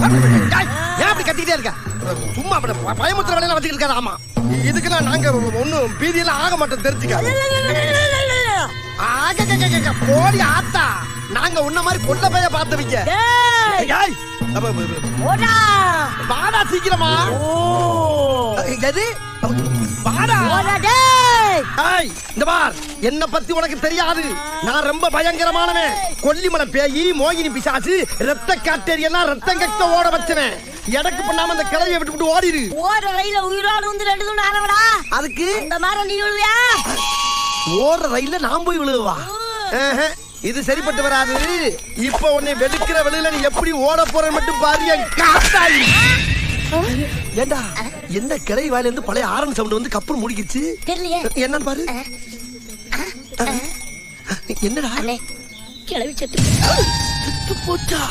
ஏன் அப்படி கத்திக்கிட்டே இருக்க? சும்மா பயமுத்திர வேலையில வச்சுக்கிட்டு இருக்காரு. ஆமா, இதுக்கெல்லாம் நாங்க ஒன்னும் பீதியெல்லாம் ஆக மாட்டோம், தெரிஞ்சுக்க. போடி ஆத்தா, நாங்க உன்ன மாதிரி கொல்ல பைய பார்த்தவங்க. வாடா சீக்கிரமா. எது வாடா? இந்த பார், என்ன பத்தி உனக்கு தெரியாது. நான் ரொம்ப பயங்கரமானவன். கொல்லிமலை பேயி, மோகினி பிசாசு, ரத்த காட்டேரி எல்லாம் ரத்தம் கட்ட ஓட வச்சவன். எடக்கு பண்ணாம அந்த கிளைய விட்டு ஓடிரு. ஓட ரயில உயிரோடு வந்து 2 துண்டு ஆனவடா. அதுக்கு இந்த மாதிரி நீ விழுவியா? ஓடுற ரயில நான் போய் விழுவா? இது சரிப்பட்டு வராது. இப்ப உன்னை வெடுக்கிற வெளியில நீ எப்படி ஓட போற மட்டும் பாரு. ஏண்டா, என்ன கிளை வாயில இருந்து பழைய ஆரன் சவுண்ட் வந்து கப்பல் முடிக்கிச்சு. என்னன்னு பாரு. என்னடா கிளவி செத்து போச்சா?